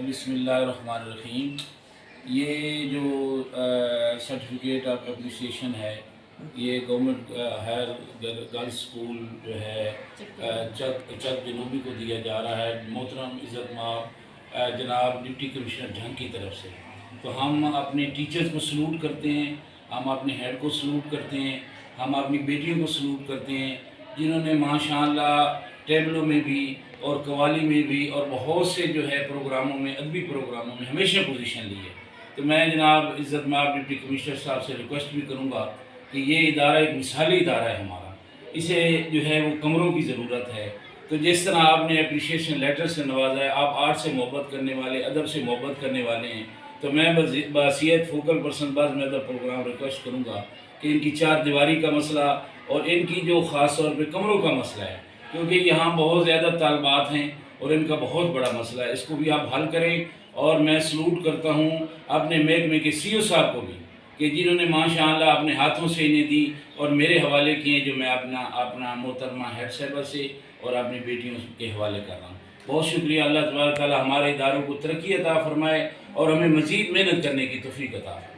बिस्मिल्लाहिर्रहमानिर्रहीम। ये जो सर्टिफिकेट ऑफ एप्रिसिएशन है, ये गवर्नमेंट हायर गर्ल्स स्कूल जो है चक जनूबी को दिया जा रहा है मोहतरम इज़्ज़त माब जनाब डिप्टी कमिश्नर जंग की तरफ से। तो हम अपने टीचर्स को सलूट करते हैं, हम अपने हेड को सलूट करते हैं, हम अपनी बेटियों को सलूट करते हैं जिन्होंने माशाअल्लाह टेबलों में भी और कवाली में भी और बहुत से जो है प्रोग्रामों में, अदबी प्रोग्रामों में हमेशा पोजीशन ली है। तो मैं जनाब इज़्ज़त माब डिप्टी कमिश्नर साहब से रिक्वेस्ट भी करूँगा कि ये इदारा एक मिसाली इदारा है हमारा, इसे जो है वो कमरों की ज़रूरत है। तो जिस तरह आपने अप्रिशिएशन लेटर से नवाजा है, आप आर्ट से मोहब्बत करने वाले, अदब से मोहब्बत करने वाले हैं, तो मैं बसीयत फोकल पर्सन बाज़ में प्रोग्राम रिक्वेस्ट करूँगा कि इनकी चार दीवारी का मसला और इनकी जो ख़ास तौर पर कमरों का मसला है, क्योंकि यहाँ बहुत ज़्यादा तालबात हैं और इनका बहुत बड़ा मसला है, इसको भी आप हल करें। और मैं सलूट करता हूँ अपने महकमे के सीईओ साहब को भी कि जिन्होंने माशाअल्लाह अपने हाथों से इन्हें दी और मेरे हवाले किए, जो मैं अपना मोहतरमा हेड साहिबा से और अपनी बेटियों के हवाले कर रहा हूँ। बहुत शुक्रिया। अल्लाह तबारक व तआला हमारे इदारों को तरक्की अता फरमाए और हमें मज़ीद मेहनत करने की तौफीक अता फरमाए।